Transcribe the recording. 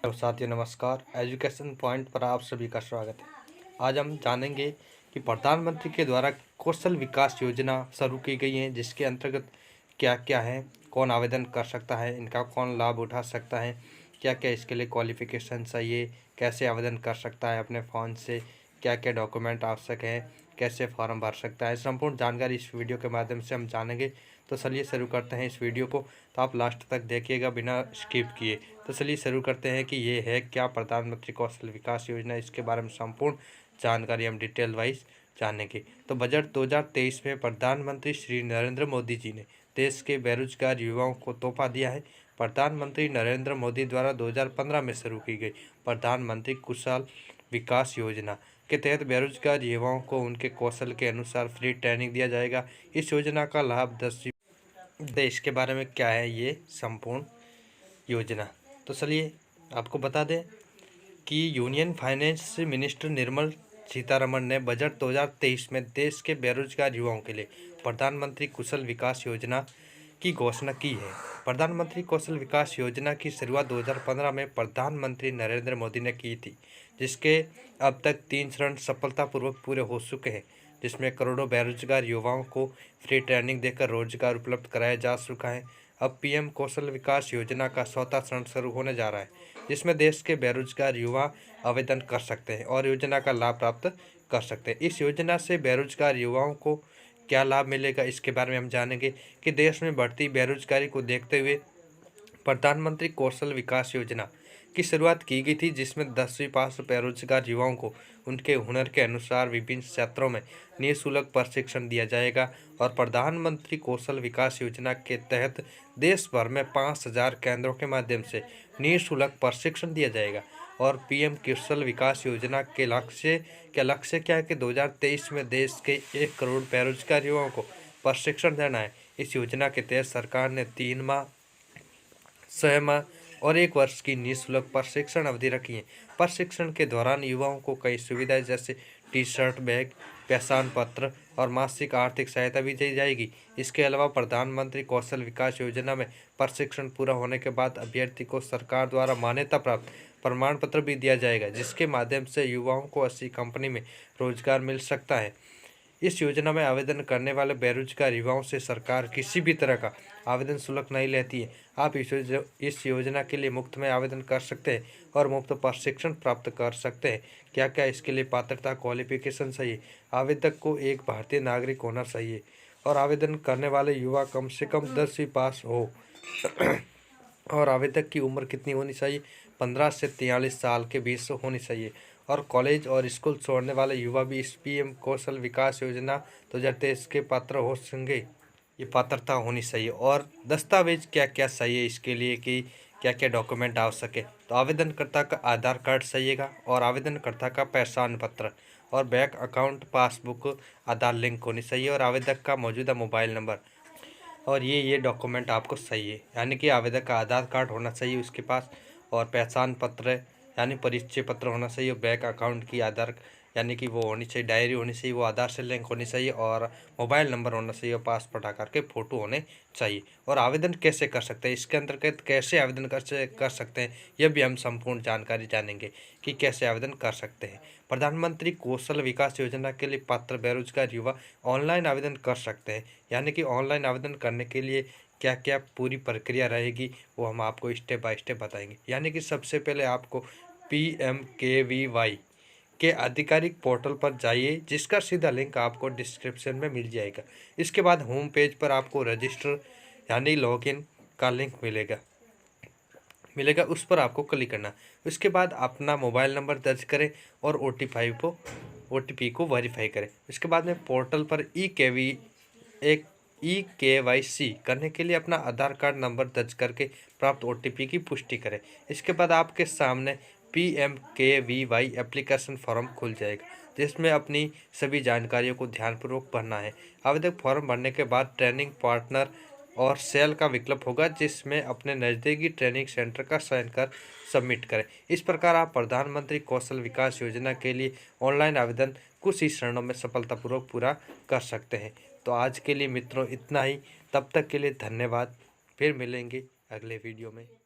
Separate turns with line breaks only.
तो साथियों नमस्कार। एजुकेशन पॉइंट पर आप सभी का स्वागत है। आज हम जानेंगे कि प्रधानमंत्री के द्वारा कौशल विकास योजना शुरू की गई है, जिसके अंतर्गत क्या क्या है, कौन आवेदन कर सकता है, इनका कौन लाभ उठा सकता है, क्या क्या इसके लिए क्वालिफिकेशन चाहिए, कैसे आवेदन कर सकता है अपने फ़ोन से, क्या क्या डॉक्यूमेंट आवश्यक है, कैसे फॉर्म भर सकता है, संपूर्ण जानकारी इस वीडियो के माध्यम से हम जानेंगे। तो चलिए शुरू करते हैं इस वीडियो को। तो आप लास्ट तक देखिएगा बिना स्किप किए। तो चलिए शुरू करते हैं कि ये है क्या प्रधानमंत्री कौशल विकास योजना, इसके बारे में संपूर्ण जानकारी हम डिटेल वाइज जानेंगे। तो बजट 2023 में प्रधानमंत्री श्री नरेंद्र मोदी जी ने देश के बेरोजगार युवाओं को तोहफा दिया है। प्रधानमंत्री नरेंद्र मोदी द्वारा 2015 में शुरू की गई प्रधानमंत्री कौशल विकास योजना के तहत बेरोजगार युवाओं को उनके कौशल के अनुसार फ्री ट्रेनिंग दिया जाएगा। इस योजना का लाभ 10 देश के बारे में क्या है ये संपूर्ण योजना। तो चलिए आपको बता दें कि union finance minister Nirmala Sitharaman ने बजट 2023 में देश के बेरोजगार युवाओं के लिए प्रधानमंत्री कौशल विकास योजना की घोषणा की है। प्रधानमंत्री कौशल विकास योजना की शुरुआत 2015 में प्रधानमंत्री नरेंद्र मोदी ने की थी, जिसके अब तक 3 चरण सफलतापूर्वक पूरे हो चुके हैं, जिसमें करोड़ों बेरोजगार युवाओं को फ्री ट्रेनिंग देकर रोजगार उपलब्ध कराया जा चुका है। अब पीएम कौशल विकास योजना का 4था चरण शुरू होने जा रहा है, जिसमें देश के बेरोजगार युवा आवेदन कर सकते हैं और योजना का लाभ प्राप्त कर सकते हैं। इस योजना से बेरोजगार युवाओं को क्या लाभ मिलेगा, इसके बारे में हम जानेंगे कि देश में बढ़ती बेरोजगारी को देखते हुए प्रधानमंत्री कौशल विकास योजना की शुरुआत की गई थी, जिसमें 10वीं पास बेरोजगार युवाओं को उनके हुनर के अनुसार विभिन्न क्षेत्रों में निःशुल्क प्रशिक्षण दिया जाएगा। और प्रधानमंत्री कौशल विकास योजना के तहत देश भर में 5000 केंद्रों के माध्यम से निःशुल्क प्रशिक्षण दिया जाएगा। और पीएम कौशल विकास योजना के लक्ष्य क्या है कि 2023 में देश के 1 करोड़ बेरोजगार युवाओं को प्रशिक्षण देना है। इस योजना के तहत सरकार ने 3 माह, 6 माह और 1 वर्ष की निःशुल्क प्रशिक्षण अवधि रखी है। प्रशिक्षण के दौरान युवाओं को कई सुविधाएं जैसे टी शर्ट, बैग, पहचान पत्र और मासिक आर्थिक सहायता भी दी जाएगी। इसके अलावा प्रधानमंत्री कौशल विकास योजना में प्रशिक्षण पूरा होने के बाद अभ्यर्थी को सरकार द्वारा मान्यता प्राप्त प्रमाण पत्र भी दिया जाएगा, जिसके माध्यम से युवाओं को अच्छी कंपनी में रोजगार मिल सकता है। इस योजना में आवेदन करने वाले बेरोजगार युवाओं से सरकार किसी भी तरह का आवेदन शुल्क नहीं लेती है। आप इस योजना के लिए मुफ्त में आवेदन कर सकते हैं और मुफ्त प्रशिक्षण प्राप्त कर सकते हैं। क्या क्या इसके लिए पात्रता क्वालिफिकेशन चाहिए? आवेदक को एक भारतीय नागरिक होना चाहिए और आवेदन करने वाले युवा कम से कम 10वीं पास हो। और आवेदक की उम्र कितनी होनी चाहिए? 15 से 43 साल के बीच होनी चाहिए। और कॉलेज और स्कूल छोड़ने वाले युवा भी इस पीएम कौशल विकास योजना 2023 के पात्र हो सकेंगे। ये पात्रता होनी चाहिए। और दस्तावेज क्या क्या चाहिए इसके लिए कि क्या क्या डॉक्यूमेंट आवश्यक है? तो आवेदनकर्ता का आधार कार्ड चाहिएगा और आवेदनकर्ता का पहचान पत्र और बैंक अकाउंट पासबुक आधार लिंक होनी चाहिए और आवेदक का मौजूदा मोबाइल नंबर। और ये डॉक्यूमेंट आपको चाहिए, यानी कि आवेदक का आधार कार्ड होना चाहिए उसके पास, और पहचान पत्र यानी परिचय पत्र होना चाहिए, बैंक अकाउंट की आधार यानी कि वो होनी चाहिए, डायरी होनी चाहिए, वो आधार से लिंक होनी चाहिए, और मोबाइल नंबर होना चाहिए, और पासपोर्ट आकार के फ़ोटो होने चाहिए। और आवेदन कैसे कर सकते हैं, इसके अंतर्गत कैसे आवेदन कर सकते हैं, यह भी हम संपूर्ण जानकारी जानेंगे कि कैसे आवेदन कर सकते हैं। प्रधानमंत्री कौशल विकास योजना के लिए पात्र बेरोजगार युवा ऑनलाइन आवेदन कर सकते हैं, यानी कि ऑनलाइन आवेदन करने के लिए क्या क्या पूरी प्रक्रिया रहेगी वो हम आपको स्टेप बाय स्टेप बताएंगे। यानी कि सबसे पहले आपको PMKVY के आधिकारिक पोर्टल पर जाइए, जिसका सीधा लिंक आपको डिस्क्रिप्शन में मिल जाएगा। इसके बाद होम पेज पर आपको रजिस्टर यानी लॉगिन का लिंक मिलेगा, उस पर आपको क्लिक करना। उसके बाद अपना मोबाइल नंबर दर्ज करें और OTP को वेरीफाई करें। इसके बाद में पोर्टल पर EKYC करने के लिए अपना आधार कार्ड नंबर दर्ज करके प्राप्त OTP की पुष्टि करें। इसके बाद आपके सामने PMKVY एप्लीकेशन फॉर्म खुल जाएगा, जिसमें अपनी सभी जानकारियों को ध्यानपूर्वक भरना है। आवेदक फॉर्म भरने के बाद ट्रेनिंग पार्टनर और सेल का विकल्प होगा, जिसमें अपने नज़दीकी ट्रेनिंग सेंटर का चयन कर सबमिट करें। इस प्रकार आप प्रधानमंत्री कौशल विकास योजना के लिए ऑनलाइन आवेदन कुछ ही क्षणों में सफलतापूर्वक पूरा कर सकते हैं। तो आज के लिए मित्रों इतना ही। तब तक के लिए धन्यवाद। फिर मिलेंगे अगले वीडियो में।